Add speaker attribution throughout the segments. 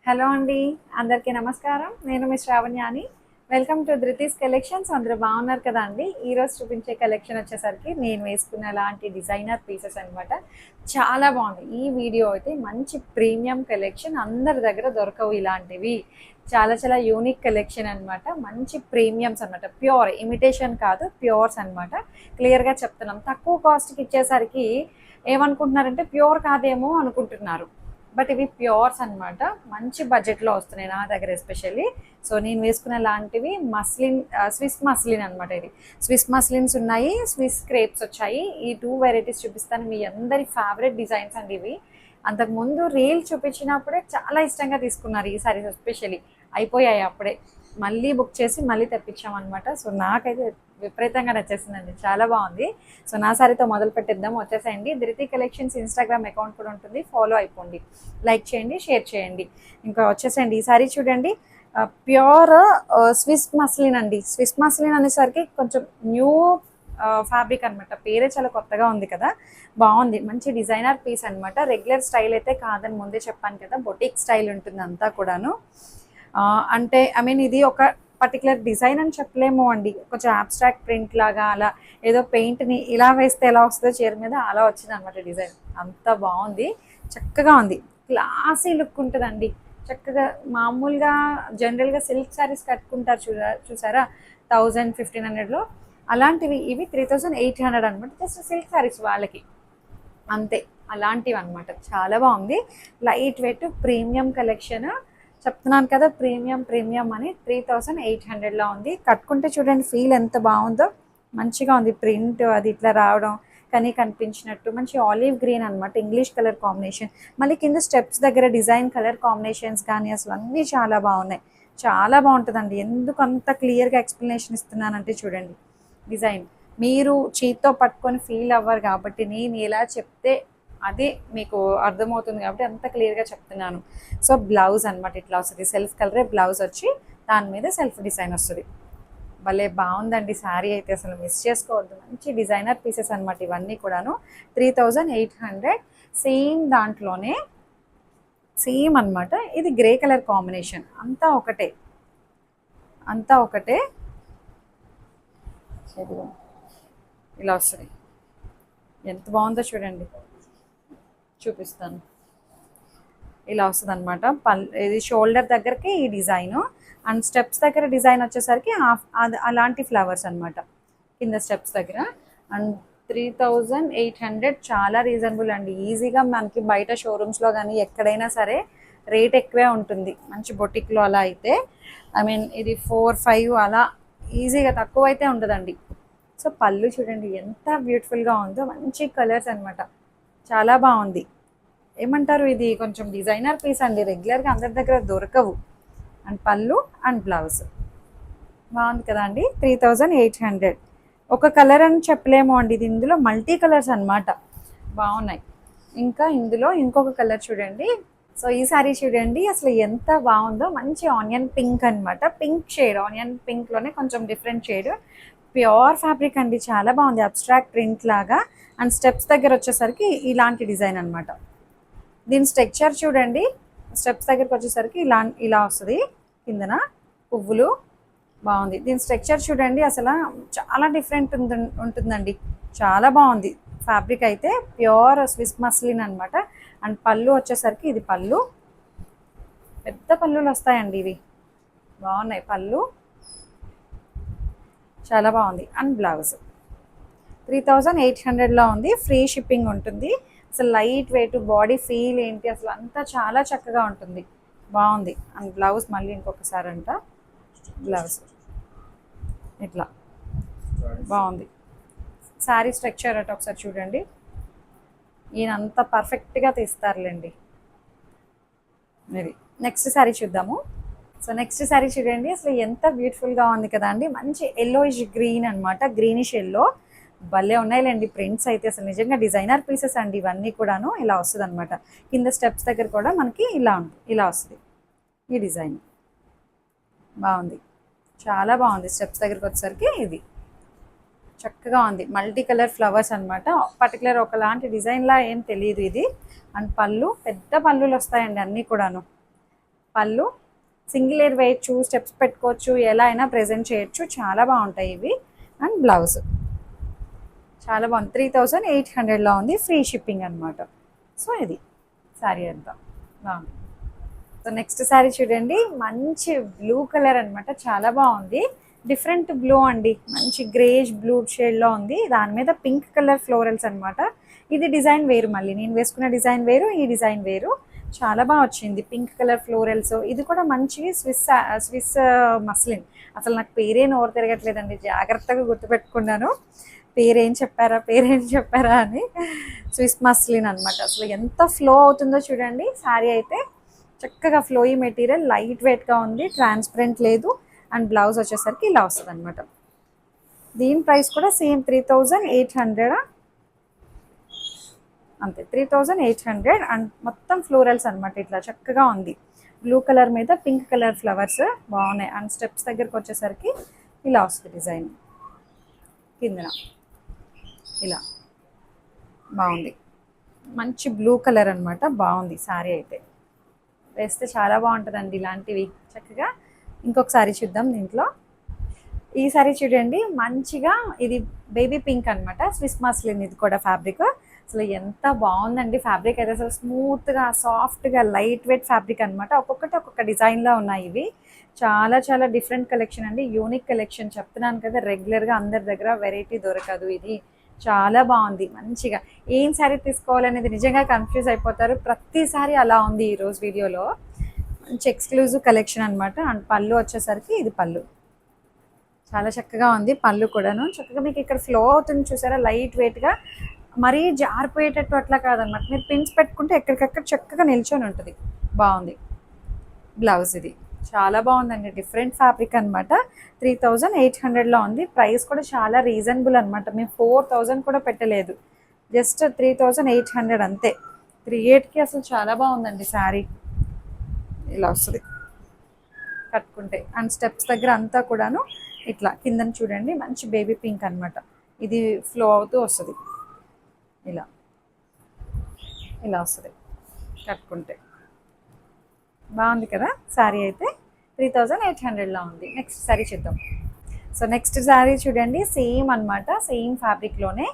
Speaker 1: Hello అండి. అందరికీ నమస్కారం. నేను మీ శ్రావణ్యాని. Welcome to Dhriti's collections. అందరూ బాగున్నారు కదా అండి. ఈరోజు చూపించే కలెక్షన్ వచ్చేసరికి నేను వేసుకున్న లాంటి డిజైనర్ పీసెస్ అనమాట. చాలా బాగుంది. ఈ వీడియో అయితే మంచి ప్రీమియం కలెక్షన్, అందరి దగ్గర దొరకవు ఇలాంటివి. చాలా చాలా యూనిక్ కలెక్షన్ అనమాట. మంచి ప్రీమియమ్స్ అనమాట. ప్యూర్ ఇమిటేషన్ కాదు, ప్యూర్స్ అనమాట. క్లియర్గా చెప్తున్నాం. తక్కువ కాస్ట్కి ఇచ్చేసరికి ఏమనుకుంటున్నారంటే ప్యూర్ కాదేమో అనుకుంటున్నారు. బట్ ఇవి ప్యూర్స్ అనమాట. మంచి బడ్జెట్లో వస్తున్నాయి నా దగ్గర ఎస్పెషల్లీ. సో నేను వేసుకున్న లాంటివి మస్లిన్, స్విస్ మస్లిన్ అనమాట. ఇది స్విస్ మస్లిన్స్ ఉన్నాయి, స్విస్ క్రేప్స్ వచ్చాయి. ఈ 2 వెరైటీస్ చూపిస్తాను. మీ అందరి ఫేవరెట్ డిజైన్స్ అండి ఇవి. అంతకుముందు రీల్ చూపించినప్పుడే చాలా ఇష్టంగా తీసుకున్నారు ఈ సారీస్ ఎస్పెషల్లీ. అయిపోయాయి అప్పుడే. మళ్ళీ బుక్ చేసి మళ్ళీ తెప్పించామన్నమాట. సో నాకైతే విపరీతంగా నచ్చేసిందండి, చాలా బాగుంది. సో నా సారీతో మొదలు పెట్టిద్దాం. వచ్చేసేయండి. ధృతి కలెక్షన్స్ ఇన్స్టాగ్రామ్ అకౌంట్ కూడా ఉంటుంది, ఫాలో అయిపోండి, లైక్ చేయండి, షేర్ చేయండి. ఇంకా వచ్చేసేయండి. ఈ సారీ చూడండి, ప్యూర్ స్విస్ మస్లిన్ అండి. స్విస్ మస్లిన్ అనేసరికి కొంచెం న్యూ ఫ్యాబ్రిక్ అనమాట. పేరే చాలా కొత్తగా ఉంది కదా, బాగుంది. మంచి డిజైనర్ పీస్ అనమాట. రెగ్యులర్ స్టైల్ అయితే కాదని ముందే చెప్పాను కదా, బొటిక్ స్టైల్ ఉంటుంది అంతా కూడాను. అంటే ఐ మీన్ ఇది ఒక పర్టికులర్ డిజైన్ అని చెప్పలేము అండి. కొంచెం అబ్స్ట్రాక్ట్ ప్రింట్ లాగా అలా ఏదో పెయింట్ని ఇలా వేస్తే ఎలా వస్తుందో చీర మీద అలా వచ్చింది అనమాట డిజైన్. అంత బాగుంది, చక్కగా ఉంది. క్లాసీ లుక్ ఉంటుందండి. చక్కగా మామూలుగా జనరల్గా సిల్క్ శారీస్ కట్టుకుంటారు చూసారా 1000-1500లో. అలాంటివి ఇవి 3800 అనమాట. జస్ట్ సిల్క్ శారీస్ వాళ్ళకి అంతే. అలాంటివి అనమాట. చాలా బాగుంది. Light weight premium collection. చెప్తున్నాను కదా, ప్రీమియం ప్రీమియం అని. 3800లో ఉంది. కట్టుకుంటే చూడండి ఫీల్ ఎంత బాగుందో. మంచిగా ఉంది. ప్రింట్ అది ఇట్లా రావడం కానీ కనిపించినట్టు. మంచి ఆలివ్ గ్రీన్ అనమాట, ఇంగ్లీష్ కలర్ కాంబినేషన్. మళ్ళీ కింద స్టెప్స్ దగ్గర డిజైన్ కలర్ కాంబినేషన్స్ కానీ అసలు అన్నీ చాలా బాగున్నాయి. చాలా బాగుంటుందండి. ఎందుకు అంత క్లియర్గా ఎక్స్ప్లెనేషన్ ఇస్తున్నానంటే చూడండి డిజైన్. మీరు చేత్తో పట్టుకొని ఫీల్ అవ్వరు కాబట్టి నేను ఎలా చెప్తే అది మీకు అర్థమవుతుంది కాబట్టి అంత క్లియర్గా చెప్తున్నాను. సో బ్లౌజ్ అనమాట ఇట్లా వస్తుంది. సెల్ఫ్ కలరే బ్లౌజ్ వచ్చి దాని మీద సెల్ఫ్ డిజైన్ వస్తుంది. భలే బాగుందండి శారీ అయితే, అసలు మిస్ చేసుకోవద్దు. మంచి డిజైనర్ పీసెస్ అనమాట ఇవన్నీ కూడాను. 3800 సేమ్ దాంట్లోనే సేమ్ అనమాట. ఇది గ్రే కలర్ కాంబినేషన్. అంతా ఒకటే, అంతా ఒకటే. ఇలా వస్తుంది. ఎంత బాగుందో చూడండి, చూపిస్తాను. ఇలా వస్తుంది అనమాట. ఇది షోల్డర్ దగ్గరికి ఈ డిజైను, అండ్ స్టెప్స్ దగ్గర డిజైన్ వచ్చేసరికి అలాంటి ఫ్లవర్స్ అనమాట కింద స్టెప్స్ దగ్గర. అండ్ 3800 చాలా రీజనబుల్ అండి. ఈజీగా మనకి బయట షోరూమ్స్లో కానీ ఎక్కడైనా సరే రేట్ ఎక్కువే ఉంటుంది. మంచి బొటిక్లో అలా అయితే ఐ మీన్ ఇది 4-5 అలా ఈజీగా, తక్కువ అయితే ఉండదండి. సో పళ్ళు చూడండి ఎంత బ్యూటిఫుల్గా ఉందో. మంచి కలర్స్ అనమాట, చాలా బాగుంది. ఏమంటారు, ఇది కొంచెం డిజైనర్ పీస్ అండి, రెగ్యులర్గా అందరి దగ్గర దొరకవు. అండ్ పళ్ళు అండ్ బ్లౌజ్ బాగుంది కదా అండి. 3800. ఒక కలర్ అని చెప్పలేము అండి, ఇది ఇందులో మల్టీ కలర్స్ అనమాట, బాగున్నాయి. ఇంకా ఇందులో ఇంకొక కలర్ చూడండి. సో ఈ సారీ చూడండి అసలు ఎంత బాగుందో. మంచి ఆనియన్ పింక్ అనమాట, పింక్ షేడ్, ఆనియన్ పింక్లోనే కొంచెం డిఫరెంట్ షేడ్. ప్యూర్ ఫ్యాబ్రిక్ అండి, చాలా బాగుంది. అబ్స్ట్రాక్ట్ ప్రింట్ లాగా. అండ్ స్టెప్స్ దగ్గర వచ్చేసరికి ఇలాంటి డిజైన్ అనమాట. దీని స్ట్రక్చర్ చూడండి. స్టెప్స్ దగ్గరికి వచ్చేసరికి ఇలా వస్తుంది. కిందన పువ్వులు, బాగుంది. దీని స్ట్రక్చర్ చూడండి, అసలు చాలా డిఫరెంట్ ఉంటుందండి. చాలా బాగుంది. ఫ్యాబ్రిక్ అయితే ప్యూర్ స్విస్ మస్లిన్ అనమాట. అండ్ పళ్ళు వచ్చేసరికి ఇది పళ్ళు, పెద్ద పళ్ళులు వస్తాయండి ఇవి, బాగున్నాయి. పళ్ళు చాలా బాగుంది. అండ్ బ్లౌజ్ 3800లో ఉంది. ఫ్రీ షిప్పింగ్ ఉంటుంది. అసలు లైట్ వెయిట్, బాడీ ఫీల్ ఏంటి అసలు అంతా చాలా చక్కగా ఉంటుంది, బాగుంది. అండ్ బ్లౌజ్ మళ్ళీ ఇంకొకసారి అంట, బ్లౌజ్ ఇట్లా బాగుంది. శారీ స్ట్రక్చర్ అట ఒకసారి చూడండి. ఈయన అంత పర్ఫెక్ట్గా తీస్తారులేండి. ఇది నెక్స్ట్ శారీ చూద్దాము. సో నెక్స్ట్ శారీ చూడండి, అసలు ఎంత బ్యూటిఫుల్గా ఉంది కదా అండి. మంచి ఎల్లోయిష్ గ్రీన్ అనమాట, గ్రీనిష్ ఎల్లో. భలే ఉన్నాయిలేండి ప్రింట్స్ అయితే. అసలు నిజంగా డిజైనర్ పీసెస్ అండి ఇవన్నీ కూడాను. ఇలా వస్తుంది అనమాట. కింద స్టెప్స్ దగ్గర కూడా మనకి ఇలా వస్తుంది ఈ డిజైన్. బాగుంది, చాలా బాగుంది. స్టెప్స్ దగ్గరికి వచ్చేసరికి ఇది చక్కగా ఉంది. మల్టీ కలర్ ఫ్లవర్స్ అనమాట. పర్టికులర్ ఒకలాంటి డిజైన్లా ఏం తెలియదు ఇది. అండ్ పళ్ళు, పెద్ద పళ్ళులు వస్తాయండి అన్నీ కూడాను. పళ్ళు సింగిల్ లేయర్ వేయచ్చు, స్టెప్స్ పెట్టుకోవచ్చు, ఎలా అయినా ప్రెజెంట్ చేయొచ్చు, చాలా బాగుంటాయి ఇవి. అండ్ బ్లౌజ్ చాలా బాగుంది, 3800లో ఉంది, ఫ్రీ షిప్పింగ్ అనమాట. సో ఇది శారీ అంతా బాగుంది. సో నెక్స్ట్ శారీ చూడండి, మంచి బ్లూ కలర్ అనమాట, చాలా బాగుంది. డిఫరెంట్ బ్లూ అండి, మంచి గ్రేష్ బ్లూ షేడ్లో ఉంది, దాని మీద పింక్ కలర్ ఫ్లోరల్స్ అనమాట. ఇది డిజైన్ వేరు, మళ్ళీ నేను వేసుకున్న డిజైన్ వేరు, ఈ డిజైన్ వేరు. చాలా బాగా వచ్చింది పింక్ కలర్ ఫ్లోరల్స్. ఇది కూడా మంచి స్విస్ మస్లిన్. అసలు నాకు పేరే నోరు తిరగట్లేదండి, జాగ్రత్తగా గుర్తుపెట్టుకున్నాను పేరేం చెప్పారా అని. స్విస్ మస్లిన్ అనమాట. అసలు ఎంత ఫ్లో అవుతుందో చూడండి శారీ అయితే. చక్కగా ఫ్లోయి మెటీరియల్, లైట్ వెయిట్గా ఉంది, ట్రాన్స్పరెంట్ లేదు. అండ్ బ్లౌజ్ వచ్చేసరికి ఇలా వస్తుంది అనమాట. దీని ప్రైస్ కూడా సేమ్ 3800, అంతే 3800. అండ్ మొత్తం ఫ్లోరల్స్ అనమాట, ఇట్లా చక్కగా ఉంది. బ్లూ కలర్ మీద పింక్ కలర్ ఫ్లవర్స్ బాగున్నాయి. అండ్ స్టెప్స్ దగ్గరకు వచ్చేసరికి ఇలా వస్తుంది డిజైన్, కిందన ఇలా బాగుంది. మంచి బ్లూ కలర్ అనమాట, బాగుంది శారీ అయితే. వేస్తే చాలా బాగుంటుందండి ఇలాంటివి చక్కగా. ఇంకొకసారి చూద్దాం దీంట్లో. ఈ సారీ చూడండి, మంచిగా ఇది బేబీ పింక్ అనమాట, స్విస్ మస్లిన్. ఇది కూడా ఫ్యాబ్రిక్ అసలు ఎంత బాగుందండి. ఫ్యాబ్రిక్ అయితే అసలు స్మూత్గా, సాఫ్ట్గా, లైట్ వెయిట్ ఫ్యాబ్రిక్ అనమాట. ఒక్కొక్కటి ఒక్కొక్క డిజైన్లో ఉన్నాయి ఇవి. చాలా చాలా డిఫరెంట్ కలెక్షన్ అండి, యూనిక్ కలెక్షన్. చెప్తున్నాను కదా, రెగ్యులర్గా అందరి దగ్గర వెరైటీ దొరకదు. ఇది చాలా బాగుంది. మంచిగా ఏం శారీ తీసుకోవాలనేది నిజంగా కన్ఫ్యూజ్ అయిపోతారు. ప్రతిసారి అలా ఉంది ఈరోజు వీడియోలో. మంచి ఎక్స్క్లూజివ్ కలెక్షన్ అనమాట. అండ్ పళ్ళు వచ్చేసరికి ఇది పళ్ళు చాలా చక్కగా ఉంది. పళ్ళు కూడాను చక్కగా మీకు ఇక్కడ ఫ్లో అవుతుంది చూసారా, లైట్ వెయిట్గా, మరీ జారిపోయేటట్టు అట్లా కాదనమాట. మీరు పిన్స్ పెట్టుకుంటే ఎక్కడికక్కడ చక్కగా నిల్చొని ఉంటుంది. బాగుంది. బ్లౌజ్ ఇది చాలా బాగుందండి, డిఫరెంట్ ఫ్యాబ్రిక్ అనమాట. 3800లో ఉంది. ప్రైస్ కూడా చాలా రీజనబుల్ అనమాట. మేము 4000 కూడా పెట్టలేదు, జస్ట్ 3800 అంతే. 38కి అసలు చాలా బాగుందండి శారీ. ఇలా వస్తుంది కట్టుకుంటే. అండ్ స్టెప్స్ దగ్గర అంతా కూడాను ఇట్లా కిందని చూడండి, మంచి బేబీ పింక్ అనమాట. ఇది ఫ్లో అవుతూ వస్తుంది, ఇలా ఇలా వస్తుంది కట్టుకుంటే. బాగుంది కదా శారీ అయితే. 3800లో ఉంది. నెక్స్ట్ శారీ చూద్దాం. సో నెక్స్ట్ శారీ చూడండి, సేమ్ అనమాట, సేమ్ ఫ్యాబ్రిక్లోనే,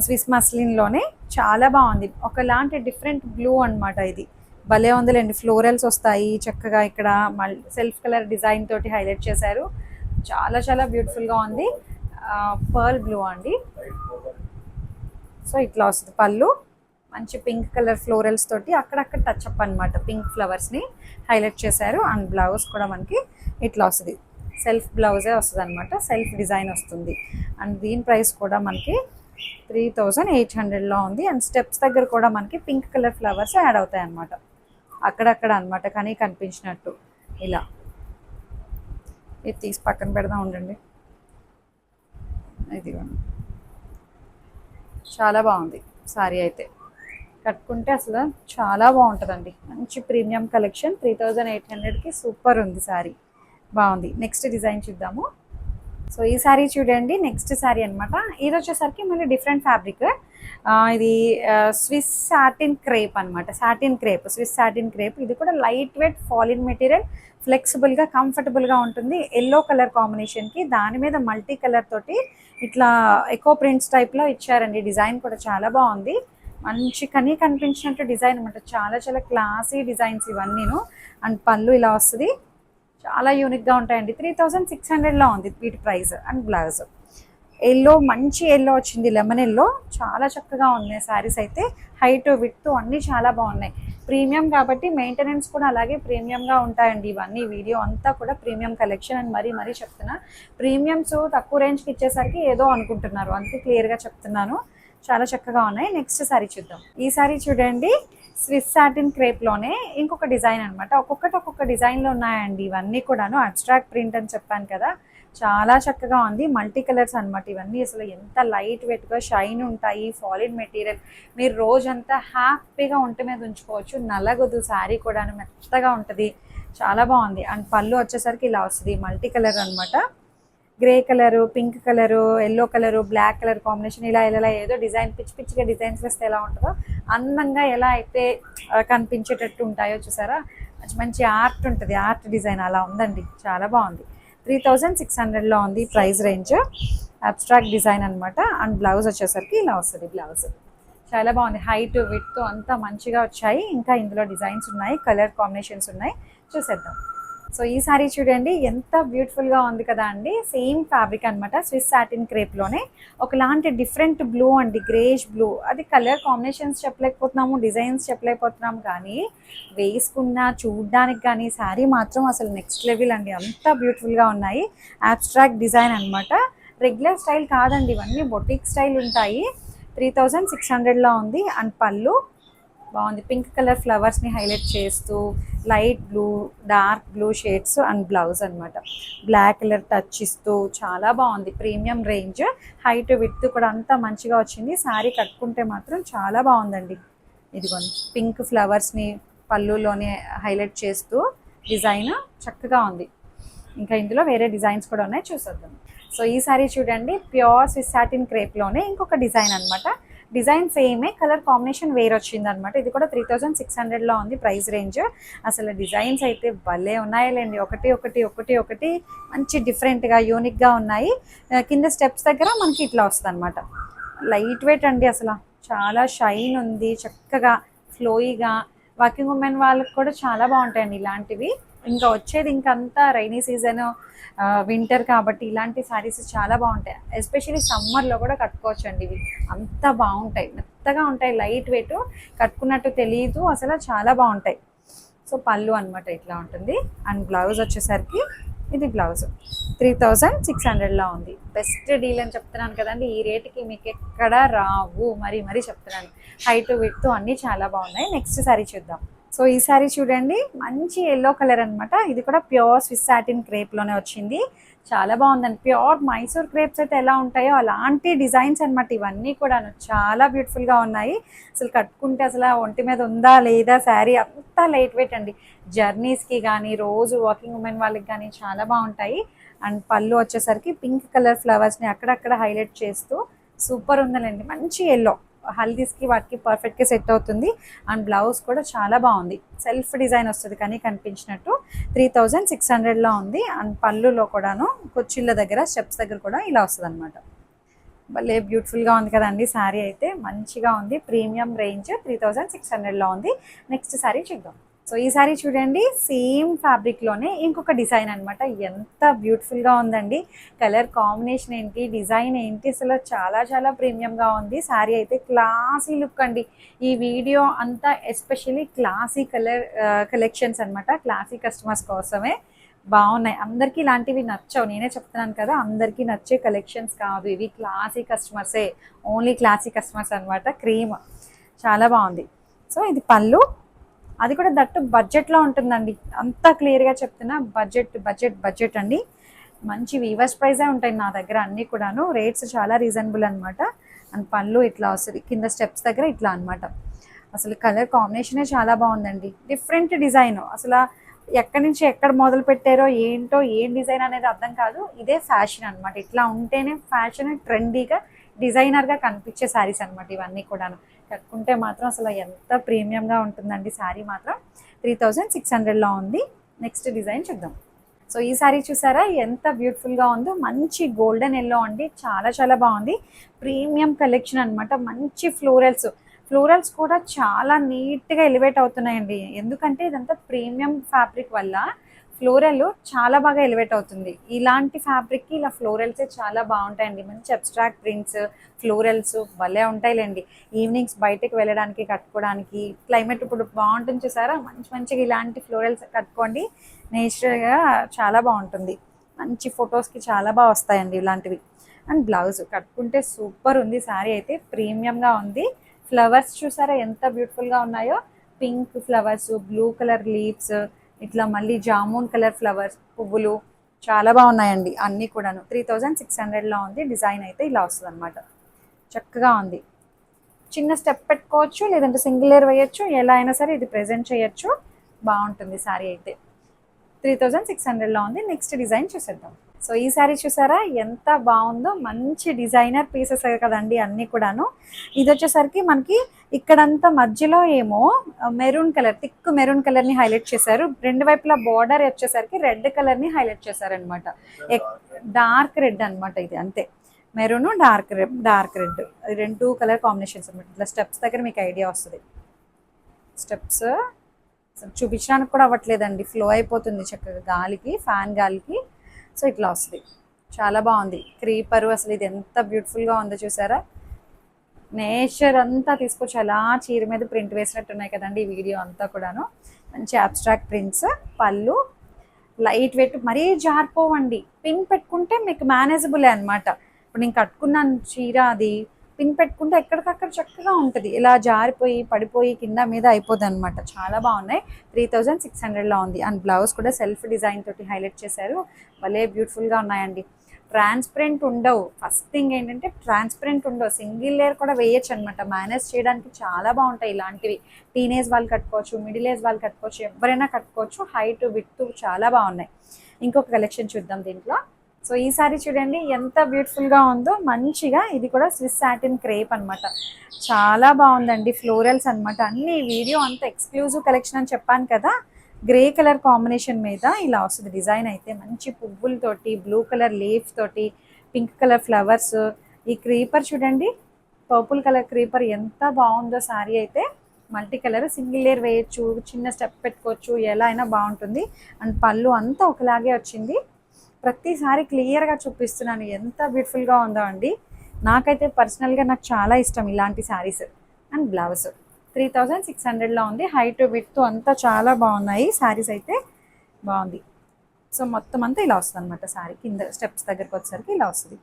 Speaker 1: స్విస్ మస్లిన్లోనే, చాలా బాగుంది. ఒకలాంటి డిఫరెంట్ బ్లూ అనమాట. ఇది భలే ఉందిలేండి. ఫ్లోరల్స్ వస్తాయి చక్కగా, ఇక్కడ సెల్ఫ్ కలర్ డిజైన్ తోటి హైలైట్ చేశారు. చాలా చాలా బ్యూటిఫుల్గా ఉంది. పర్ల్ బ్లూ అండి. సో ఇట్లా వస్తుంది పళ్ళు, మంచి పింక్ కలర్ ఫ్లోరల్స్ తోటి అక్కడక్కడ టచ్ అప్ అనమాట, పింక్ ఫ్లవర్స్ని హైలైట్ చేశారు. అండ్ బ్లౌజ్ కూడా మనకి ఇట్లా వస్తుంది, సెల్ఫ్ బ్లౌజే వస్తుంది అనమాట, సెల్ఫ్ డిజైన్ వస్తుంది. అండ్ దీని ప్రైస్ కూడా మనకి 3800లో ఉంది. అండ్ స్టెప్స్ దగ్గర కూడా మనకి పింక్ కలర్ ఫ్లవర్స్ యాడ్ అవుతాయి అనమాట, అక్కడక్కడ అనమాట, కానీ కనిపించినట్టు. ఇలా ఇది తీసి పక్కన పెడదాం ఉండండి. ఇది చాలా బాగుంది శారీ అయితే. కట్టుకుంటే అసలు చాలా బాగుంటుందండి. మంచి ప్రీమియం కలెక్షన్. 3800కి సూపర్ ఉంది శారీ, బాగుంది. నెక్స్ట్ డిజైన్ చూద్దాము. సో ఈ శారీ చూడండి, నెక్స్ట్ శారీ అనమాట. ఇది వచ్చేసరికి మళ్ళీ డిఫరెంట్ ఫ్యాబ్రిక్. ఇది స్విస్ సాటిన్ క్రేప్ అనమాట, satin crepe, Swiss satin crepe. ఇది కూడా లైట్ వెయిట్ ఫాలిన్ మెటీరియల్, ఫ్లెక్సిబుల్గా, కంఫర్టబుల్గా ఉంటుంది. ఎల్లో కలర్ కాంబినేషన్కి దాని మీద మల్టీ కలర్ తోటి ఇట్లా ఎకో ప్రింట్స్ టైప్లో ఇచ్చారండి. డిజైన్ కూడా చాలా బాగుంది, మంచి కనిపించినట్టు డిజైన్ అనమాట. చాలా చాలా క్లాసీ డిజైన్స్ ఇవన్నీను. అండ్ పళ్ళు ఇలా వస్తుంది, చాలా యూనిక్గా ఉంటాయండి. 3600లో ఉంది వీటి ప్రైస్. అండ్ బ్లౌజ్ ఎల్లో, మంచి ఎల్లో వచ్చింది, లెమన్ ఎల్లో. చాలా చక్కగా ఉన్నాయి శారీస్ అయితే. హైట్, విడ్త్ అన్నీ చాలా బాగున్నాయి. ప్రీమియం కాబట్టి మెయింటెనెన్స్ కూడా అలాగే ప్రీమియంగా ఉంటాయండి. ఇవన్నీ వీడియో అంతా కూడా ప్రీమియం కలెక్షన్ అని మరీ చెప్తున్నా. ప్రీమియమ్స్ తక్కువ రేంజ్కి ఇచ్చేసరికి ఏదో అనుకుంటున్నారు, అంతే క్లియర్గా చెప్తున్నాను. చాలా చక్కగా ఉన్నాయి. నెక్స్ట్ శారీ చూద్దాం. ఈ శారీ చూడండి, స్విస్ సాటిన్ క్రేప్లోనే ఇంకొక డిజైన్ అనమాట. ఒక్కొక్క డిజైన్లో ఉన్నాయండి ఇవన్నీ కూడాను. అబ్స్ట్రాక్ట్ ప్రింట్ అని చెప్పాను కదా, చాలా చక్కగా ఉంది. మల్టీ కలర్స్ అనమాట ఇవన్నీ. అసలు ఎంత లైట్ వెయిట్గా షైన్ ఉంటాయి, ఫాలిన్ మెటీరియల్. మీరు రోజంతా హ్యాపీగా ఒంటి మీద ఉంచుకోవచ్చు, నలగదు. శారీ కూడాను మెత్తగా ఉంటుంది, చాలా బాగుంది. అండ్ పళ్ళు వచ్చేసరికి ఇలా వస్తుంది, మల్టీ కలర్ అనమాట. Grey colour, pink colour, yellow colour, black colour combination, ఇలా ఏదో డిజైన్ పిచ్చిగా డిజైన్స్ వేస్తే ఎలా ఉంటుందో, అందంగా ఎలా అయితే కనిపించేటట్టు ఉంటాయో చూసారా, మంచి మంచి ఆర్ట్ ఉంటుంది, ఆర్ట్ డిజైన్ అలా ఉందండి, చాలా బాగుంది. 3600లో ఉంది ప్రైస్ రేంజ్. అబ్స్ట్రాక్ట్ డిజైన్ అనమాట. అండ్ బ్లౌజ్ వచ్చేసరికి ఇలా వస్తుంది. బ్లౌజ్ చాలా బాగుంది, హైట్ విడ్త్ అంతా మంచిగా వచ్చాయి. ఇంకా ఇందులో డిజైన్స్ ఉన్నాయి, కలర్ కాంబినేషన్స్ ఉన్నాయి, చూసేద్దాం. సో ఈ సారీ చూడండి ఎంత బ్యూటిఫుల్గా ఉంది కదా అండి. సేమ్ ఫ్యాబ్రిక్ అనమాట, స్విస్ సాటిన్ క్రేప్లోనే ఒకలాంటి డిఫరెంట్ బ్లూ అండి, గ్రేష్ బ్లూ. అది కలర్ కాంబినేషన్స్ చెప్పలేకపోతున్నాము, డిజైన్స్ చెప్పలేకపోతున్నాము, కానీ వేసుకున్న చూడ్డానికి కానీ శారీ మాత్రం అసలు నెక్స్ట్ లెవెల్ అండి, అంత బ్యూటిఫుల్గా ఉన్నాయి. అబ్స్ట్రాక్ట్ డిజైన్ అనమాట, రెగ్యులర్ స్టైల్ కాదండి, ఇవన్నీ బొటిక్ స్టైల్ ఉంటాయి. 3600లో ఉంది. అండ్ పళ్ళు బాగుంది, పింక్ కలర్ ఫ్లవర్స్ని హైలైట్ చేస్తూ light blue, dark blue shades. And blouse అనమాట బ్లాక్ కలర్ టచ్ ఇస్తూ చాలా బాగుంది. ప్రీమియం రేంజ్, హైట్ విడ్త్ కూడా అంతా మంచిగా వచ్చింది. శారీ కట్టుకుంటే మాత్రం చాలా బాగుందండి. ఇదిగోండి పింక్ ఫ్లవర్స్ని పళ్ళులోనే హైలైట్ చేస్తూ డిజైన్ చక్కగా ఉంది. ఇంకా ఇందులో వేరే డిజైన్స్ కూడా ఉన్నాయి, చూసేద్దాం. సో ఈ సారీ చూడండి, ప్యూర్ స్విస్ సాటిన్ క్రేప్లోనే ఇంకొక డిజైన్ అనమాట. డిజైన్ సేమే, కలర్ కాంబినేషన్ వేరే వచ్చింది అనమాట. ఇది కూడా 3600లో ఉంది ప్రైస్ రేంజ్. అసలు డిజైన్స్ అయితే భలే ఉన్నాయిలేండి, ఒకటి ఒకటి ఒకటి ఒకటి మంచి డిఫరెంట్గా యూనిక్గా ఉన్నాయి. కింద స్టెప్స్ దగ్గర మనకి ఇట్లా వస్తుంది అనమాట. లైట్ వెయిట్ అండి, అసలు చాలా షైన్ ఉంది, చక్కగా ఫ్లోయిగా. వర్కింగ్ ఉమెన్ వాళ్ళకి కూడా చాలా బాగుంటాయండి ఇలాంటివి. ఇంకా వచ్చేది ఇంకంతా రైనీ సీజన్, వింటర్ కాబట్టి ఇలాంటి శారీస్ చాలా బాగుంటాయి. ఎస్పెషల్లీ సమ్మర్లో కూడా కట్టుకోవచ్చు అండి, ఇవి అంత బాగుంటాయి, మెత్తగా ఉంటాయి, లైట్ వెయిట్, కట్టుకున్నట్టు తెలియదు అసలు, చాలా బాగుంటాయి. సో పళ్ళు అనమాట ఇట్లా ఉంటుంది. అండ్ బ్లౌజ్ వచ్చేసరికి ఇది బ్లౌజ్ 3600లో ఉంది. బెస్ట్ డీల్ అని చెప్తున్నాను కదండి, ఈ రేటుకి మీకు ఎక్కడ రావు, మరీ మరీ చెప్తున్నాను. హైట్ విడ్త్ అన్నీ చాలా బాగున్నాయి. నెక్స్ట్ శారీ చూద్దాం. సో ఈ శారీ చూడండి, మంచి ఎల్లో కలర్ అనమాట. ఇది కూడా ప్యూర్ స్విస్ సాటిన్ క్రేప్లోనే వచ్చింది, చాలా బాగుందండి. ప్యూర్ మైసూర్ క్రేప్స్ అయితే ఎలా ఉంటాయో అలాంటి డిజైన్స్ అనమాట ఇవన్నీ కూడా, చాలా బ్యూటిఫుల్గా ఉన్నాయి. అసలు కట్టుకుంటే అసలు ఒంటి మీద ఉందా లేదా శారీ, అంతా లైట్ వెయిట్ అండి. జర్నీస్కి కానీ రోజు వాకింగ్ ఉమెన్ వాళ్ళకి కానీ చాలా బాగుంటాయి. అండ్ పళ్ళు వచ్చేసరికి పింక్ కలర్ ఫ్లవర్స్ని అక్కడక్కడ హైలైట్ చేస్తూ సూపర్ ఉందండి. మంచి ఎల్లో, హల్దీస్కి వాటికి పర్ఫెక్ట్గా సెట్ అవుతుంది. అండ్ బ్లౌజ్ కూడా చాలా బాగుంది, సెల్ఫ్ డిజైన్ వస్తుంది కానీ కనిపించినట్టు. 3600లో ఉంది. అండ్ పళ్ళులో కూడాను కొచ్చిళ్ళ దగ్గర స్టెప్స్ దగ్గర కూడా ఇలా వస్తుంది అనమాట. భలే బ్యూటిఫుల్గా ఉంది కదండి శారీ అయితే, మంచిగా ఉంది. ప్రీమియం రేంజ్ 3600లో ఉంది. నెక్స్ట్ శారీ చూద్దాం. సో ఈ సారీ చూడండి, సేమ్ ఫ్యాబ్రిక్లోనే ఇంకొక డిజైన్ అనమాట. ఎంత బ్యూటిఫుల్గా ఉందండి, కలర్ కాంబినేషన్ ఏంటి, డిజైన్ ఏంటి, అసలు చాలా చాలా ప్రీమియంగా ఉంది. శారీ అయితే క్లాసీ లుక్ అండి. ఈ వీడియో అంతా ఎస్పెషల్లీ క్లాసీ కలెక్షన్స్ అనమాట, క్లాసీ కస్టమర్స్ కోసమే. బాగున్నాయి, అందరికీ ఇలాంటివి నచ్చవు, నేనే చెప్తున్నాను కదా, అందరికీ నచ్చే కలెక్షన్స్ కాదు ఇవి, క్లాసీ కస్టమర్సే, ఓన్లీ క్లాసీ కస్టమర్స్ అనమాట. క్రీమ్ చాలా బాగుంది. సో ఇది పళ్ళు, అది కూడా దట్టు బడ్జెట్లో ఉంటుందండి, అంతా క్లియర్గా చెప్తున్నా. బడ్జెట్ బడ్జెట్ బడ్జెట్ అండి, మంచి వీవర్స్ ప్రైజే ఉంటాయి నా దగ్గర అన్నీ కూడాను, రేట్స్ చాలా రీజనబుల్ అనమాట. అండ్ పళ్ళు ఇట్లా వస్తుంది, కింద స్టెప్స్ దగ్గర ఇట్లా అనమాట. అసలు కలర్ కాంబినేషనే చాలా బాగుందండి, డిఫరెంట్ డిజైన్. అసలు ఎక్కడి నుంచి ఎక్కడ మొదలు పెట్టారో ఏంటో, ఏం డిజైన్ అనేది అర్థం కాదు. ఇదే ఫ్యాషన్ అనమాట, ఇట్లా ఉంటేనే ఫ్యాషన్, ట్రెండీగా డిజైనర్గా కనిపించే శారీస్ అనమాట ఇవన్నీ కూడాను. కట్టుకుంటే మాత్రం అసలు ఎంత ప్రీమియంగా ఉంటుందండి శారీ మాత్రం. 3600లో ఉంది. నెక్స్ట్ డిజైన్ చూద్దాం. సో ఈ శారీ చూసారా ఎంత బ్యూటిఫుల్గా ఉందో, మంచి గోల్డెన్ ఎల్లో అండి, చాలా చాలా బాగుంది. ప్రీమియం కలెక్షన్ అనమాట, మంచి ఫ్లోరల్స్ కూడా చాలా నీట్గా ఎలివేట్ అవుతున్నాయండి. ఎందుకంటే ఇదంతా ప్రీమియం ఫ్యాబ్రిక్ వల్ల ఫ్లోరల్ చాలా బాగా ఎలివేట్ అవుతుంది. ఇలాంటి ఫ్యాబ్రిక్కి ఇలా ఫ్లోరల్సే చాలా బాగుంటాయండి. మంచి అబ్స్ట్రాక్ట్ ప్రింట్స్, ఫ్లోరల్స్ భలే ఉంటాయిలేండి. ఈవినింగ్స్ బయటకు వెళ్ళడానికి, కట్టుకోవడానికి, క్లైమేట్ ఇప్పుడు బాగుంటుంది చూసారా, మంచిగా ఇలాంటి ఫ్లోరల్స్ కట్టుకోండి, నేచురల్గా చాలా బాగుంటుంది. మంచి ఫొటోస్కి చాలా బాగా వస్తాయండి ఇలాంటివి. అండ్ బ్లౌజ్ కట్టుకుంటే సూపర్ ఉంది. శారీ అయితే ప్రీమియంగా ఉంది. ఫ్లవర్స్ చూసారా ఎంత బ్యూటిఫుల్గా ఉన్నాయో, pink flowers, blue colour leaves, ఇట్లా మళ్ళీ జామున్ కలర్ ఫ్లవర్స్, పువ్వులు చాలా బాగున్నాయండి అన్నీ కూడాను. 3600లో ఉంది. డిజైన్ అయితే ఇలా వస్తుంది అనమాట, చక్కగా ఉంది. చిన్న స్టెప్ పెట్టుకోవచ్చు, లేదంటే సింగిల్ లేయర్ వేయచ్చు, ఎలా అయినా సరే ఇది ప్రెజెంట్ చేయొచ్చు, బాగుంటుంది శారీ అయితే. 3600లో ఉంది. నెక్స్ట్ డిజైన్ చూసేద్దాం. సో ఈ సారీ చూసారా ఎంత బాగుందో, మంచి డిజైనర్ పీసెస్ కదండి అన్నీ కూడాను. ఇది వచ్చేసరికి మనకి ఇక్కడంతా మధ్యలో ఏమో మెరూన్ కలర్, థిక్ మెరూన్ కలర్ని హైలైట్ చేశారు. రెండు వైపులా బార్డర్ వచ్చేసరికి రెడ్ కలర్ని హైలైట్ చేశారనమాట. డార్క్ రెడ్ అనమాట ఇది, అంతే. మెరూన్ డార్క్ రెడ్, రెండు కలర్ కాంబినేషన్స్ అనమాట. ఇట్లా స్టెప్స్ దగ్గర మీకు ఐడియా వస్తుంది. స్టెప్స్ చూపించడానికి కూడా అవ్వట్లేదండి, ఫ్లో అయిపోతుంది చక్కగా గాలికి, ఫ్యాన్ గాలికి. సో ఇట్లా వస్తుంది, చాలా బాగుంది. క్రీపరు అసలు ఇది ఎంత బ్యూటిఫుల్గా ఉందో చూసారా. నేచర్ అంతా తీసుకొచ్చి అలా చీర మీద ప్రింట్ వేసినట్టు ఉన్నాయి కదండి ఈ వీడియో అంతా కూడాను. మంచి అబ్స్ట్రాక్ట్ ప్రింట్స్, పళ్ళు లైట్ వెయిట్, మరీ జారిపోవండి. పిన్ పెట్టుకుంటే మీకు మేనేజబులే అనమాట. ఇప్పుడు నేను కట్టుకున్నాను చీర, అది పిన్ పెట్టుకుంటే ఎక్కడికక్కడ చక్కగా ఉంటుంది. ఇలా జారిపోయి పడిపోయి కింద మీద అయిపోద్ది అనమాట. చాలా బాగున్నాయి. 3600లో ఉంది. అండ్ బ్లౌజ్ కూడా సెల్ఫ్ డిజైన్ తోటి హైలైట్ చేశారు. భలే బ్యూటిఫుల్గా ఉన్నాయండి. ట్రాన్స్పరెంట్ ఉండవు. ఫస్ట్ థింగ్ ఏంటంటే ట్రాన్స్పరెంట్ ఉండవు. సింగిల్ లేయర్ కూడా వేయచ్చు అనమాట. మేనేజ్ చేయడానికి చాలా బాగుంటాయి ఇలాంటివి. టీనేజ్ వాళ్ళు కట్టుకోవచ్చు, మిడిల్ ఏజ్ వాళ్ళు కట్టుకోవచ్చు, ఎవరైనా కట్టుకోవచ్చు. హైట్ విడ్త్ చాలా బాగున్నాయి. ఇంకొక కలెక్షన్ చూద్దాం దీంట్లో. సో ఈ సారీ చూడండి ఎంత బ్యూటిఫుల్గా ఉందో. మంచిగా ఇది కూడా స్విస్ సాటిన్ క్రేప్ అనమాట. చాలా బాగుందండి. ఫ్లోరల్స్ అనమాట. అన్ని వీడియో అంత ఎక్స్క్లూజివ్ కలెక్షన్ అని చెప్పాను కదా. గ్రే కలర్ కాంబినేషన్ మీద ఇలా వస్తుంది డిజైన్ అయితే. మంచి పువ్వులతోటి, బ్లూ కలర్ లీఫ్ తోటి, పింక్ కలర్ ఫ్లవర్స్. ఈ క్రీపర్ చూడండి, పర్పుల్ కలర్ క్రీపర్ ఎంత బాగుందో. సారీ అయితే మల్టీ కలర్, సింగిల్ లేయర్ వేయచ్చు, చిన్న స్టెప్ పెట్టుకోవచ్చు, ఎలా అయినా బాగుంటుంది. అండ్ పళ్ళు అంతా ఒకలాగే వచ్చింది. ప్రతిసారి క్లియర్గా చూపిస్తున్నాను ఎంత బ్యూటిఫుల్గా ఉందో అండి. నాకైతే పర్సనల్గా నాకు చాలా ఇష్టం ఇలాంటి శారీస్. అండ్ బ్లౌజ్ 3600లో ఉంది. హైట్ విడ్త్ అంతా చాలా బాగున్నాయి. శారీస్ అయితే బాగుంది. సో మొత్తం అంతా ఇలా వస్తుంది అనమాట. శారీ కింద స్టెప్స్ దగ్గరకు వచ్చేసరికి ఇలా వస్తుంది.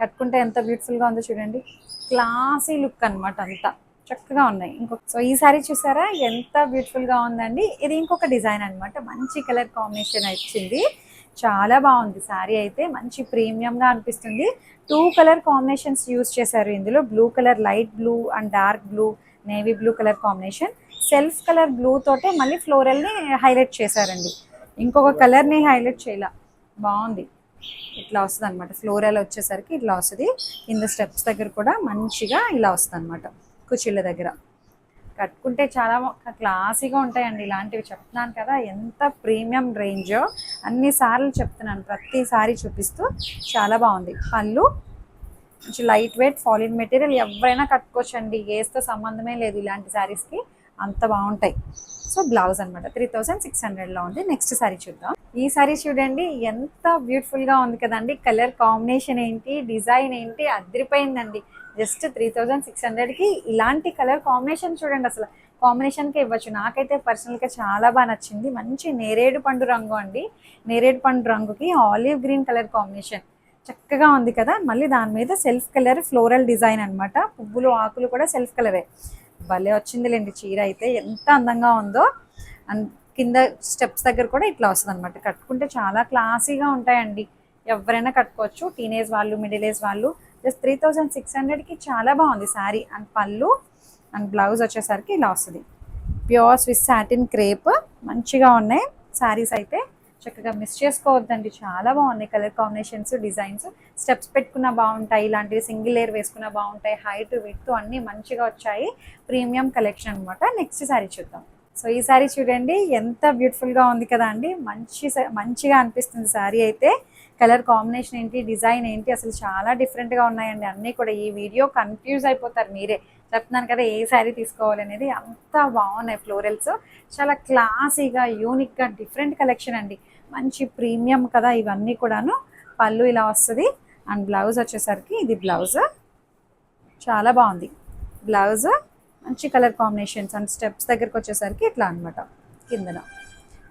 Speaker 1: కట్టుకుంటే ఎంత బ్యూటిఫుల్గా ఉందో చూడండి. క్లాసీ లుక్ అనమాట. అంతా చక్కగా ఉన్నాయి. సో ఈ సారీ చూసారా ఎంత బ్యూటిఫుల్గా ఉందండి. ఇది ఇంకొక డిజైన్ అనమాట. మంచి కలర్ కాంబినేషన్ వచ్చింది. చాలా బాగుంది శారీ అయితే. మంచి ప్రీమియంగా అనిపిస్తుంది. 2 కలర్ కాంబినేషన్స్ యూజ్ చేశారు ఇందులో. Blue colour, light blue and dark blue, navy blue colour combination. Self colour blue తోటే మళ్ళీ ఫ్లోరల్ని హైలైట్ చేశారండి. ఇంకొక కలర్ని హైలైట్ చేయాల. బాగుంది. ఇట్లా వస్తుంది అనమాట. ఫ్లోరల్ వచ్చేసరికి ఇట్లా వస్తుంది. కింద స్టెప్స్ దగ్గర కూడా మంచిగా ఇలా వస్తుంది అనమాట. కుచ్చిళ్ళ దగ్గర కట్టుకుంటే చాలా క్లాసీగా ఉంటాయండి ఇలాంటివి. చెప్తున్నాను కదా ఎంత ప్రీమియం రేంజో. అన్నిసార్లు చెప్తున్నాను, ప్రతిసారి చూపిస్తూ. చాలా బాగుంది. పళ్ళు మంచి లైట్ వెయిట్ ఫాలిన్ మెటీరియల్, ఎవరైనా కట్టుకోవచ్చండి. ఏస్తో సంబంధమే లేదు ఇలాంటి శారీస్కి, అంత బాగుంటాయి. సో బ్లౌజ్ అనమాట 3600లో ఉంది. నెక్స్ట్ శారీ చూద్దాం. ఈ శారీ చూడండి ఎంత బ్యూటిఫుల్గా ఉంది కదండి. కలర్ కాంబినేషన్ ఏంటి, డిజైన్ ఏంటి, అదిరిపోయిందండి. జస్ట్ 3600కి ఇలాంటి కలర్ కాంబినేషన్ చూడండి. అసలు కాంబినేషన్కే ఇవ్వచ్చు. నాకైతే పర్సనల్గా చాలా బాగా నచ్చింది. మంచి నేరేడు పండు రంగు అండి. నేరేడు పండు రంగుకి ఆలివ్ గ్రీన్ కలర్ కాంబినేషన్ చక్కగా ఉంది కదా. మళ్ళీ దాని మీద సెల్ఫ్ కలర్ ఫ్లోరల్ డిజైన్ అనమాట. పువ్వులు ఆకులు కూడా సెల్ఫ్ కలరే. భలే వచ్చిందిలేండి చీర అయితే. ఎంత అందంగా ఉందో. అండ్ కింద స్టెప్స్ దగ్గర కూడా ఇట్లా వస్తుంది అనమాట. కట్టుకుంటే చాలా క్లాసీగా ఉంటాయండి. ఎవరైనా కట్టుకోవచ్చు. టీనేజ్ వాళ్ళు, మిడిల్ ఏజ్ వాళ్ళు. జస్ట్ 3600కి చాలా బాగుంది శారీ. అండ్ పళ్ళు అండ్ బ్లౌజ్ వచ్చేసరికి ఇలా వస్తుంది. Pure Swiss satin crepe. మంచిగా ఉన్నాయి శారీస్ అయితే. చక్కగా మిస్ చేసుకోవద్దండి. చాలా బాగున్నాయి కలర్ కాంబినేషన్స్, డిజైన్స్. స్టెప్స్ పెట్టుకున్న బాగుంటాయి. ఇలాంటివి సింగిల్ లేయర్ వేసుకున్న బాగుంటాయి. హైట్ విడ్త్ అన్నీ మంచిగా వచ్చాయి. ప్రీమియం కలెక్షన్ అనమాట. నెక్స్ట్ శారీ చూద్దాం. సో ఈ శారీ చూడండి ఎంత బ్యూటిఫుల్గా ఉంది కదా అండి. మంచిగా అనిపిస్తుంది శారీ అయితే. కలర్ కాంబినేషన్ ఏంటి, డిజైన్ ఏంటి, అసలు చాలా డిఫరెంట్గా ఉన్నాయండి అన్నీ కూడా. ఈ వీడియో కన్ఫ్యూజ్ అయిపోతారు మీరే. చెప్తున్నాను కదా ఏ శారీ తీసుకోవాలనేది. అంత బాగున్నాయి ఫ్లోరల్స్. చాలా క్లాసీగా, యూనిక్గా, డిఫరెంట్ కలెక్షన్ అండి. మంచి ప్రీమియం కదా ఇవన్నీ కూడాను. పళ్ళు ఇలా వస్తుంది. అండ్ బ్లౌజ్ వచ్చేసరికి ఇది బ్లౌజ్. చాలా బాగుంది బ్లౌజ్. మంచి కలర్ కాంబినేషన్స్. అండ్ స్టెప్స్ దగ్గరకు వచ్చేసరికి ఇట్లా అనమాట. కిందన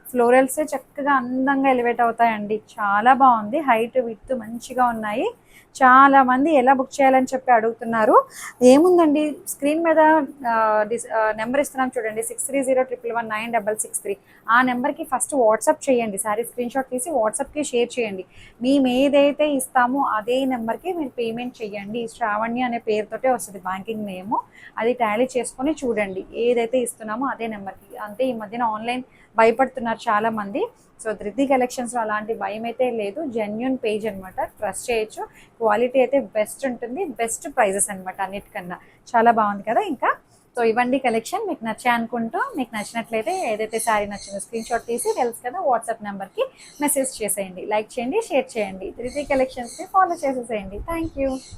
Speaker 1: ఫ్లోరల్సే చక్కగా అందంగా ఎలివేట్ అవుతాయండి. చాలా బాగుంది. హైట్ విడ్త్ మంచిగా ఉన్నాయి. చాలామంది ఎలా బుక్ చేయాలని చెప్పి అడుగుతున్నారు. ఏముందండి, స్క్రీన్ మీద నెంబర్ ఇస్తున్నాం చూడండి, 6301119663. ఆ నెంబర్కి ఫస్ట్ వాట్సాప్ చేయండి. శారీ స్క్రీన్ షాట్ తీసి వాట్సాప్కి షేర్ చేయండి. మేము ఏదైతే ఇస్తామో అదే నెంబర్కి మీరు పేమెంట్ చేయండి. శ్రావణ్య అనే పేరుతోటే వస్తుంది బ్యాంకింగ్ నేము. అది టాలీ చేసుకొని చూడండి. ఏదైతే ఇస్తున్నామో అదే నెంబర్కి. అంటే ఈ మధ్యన ఆన్లైన్ భయపడుతున్నారు చాలామంది. సో ధృతి కలెక్షన్స్లో అలాంటి భయం అయితే లేదు, జెన్యున్ పేజ్ అనమాట, ట్రస్ట్ చేయొచ్చు. క్వాలిటీ అయితే బెస్ట్ ఉంటుంది, బెస్ట్ ప్రైజెస్ అనమాట అన్నిటికన్నా. చాలా బాగుంది కదా. ఇంకా సో ఇవ్వండి కలెక్షన్, మీకు నచ్చే అనుకుంటూ, మీకు నచ్చినట్లయితే ఏదైతే శారీ నచ్చిందో స్క్రీన్ షాట్ తీసి తెలుసు కదా వాట్సాప్ నెంబర్కి మెసేజ్ చేసేయండి. లైక్ చేయండి, షేర్ చేయండి, ధృతి కలెక్షన్స్ని ఫాలో చేసేసేయండి. Thank you.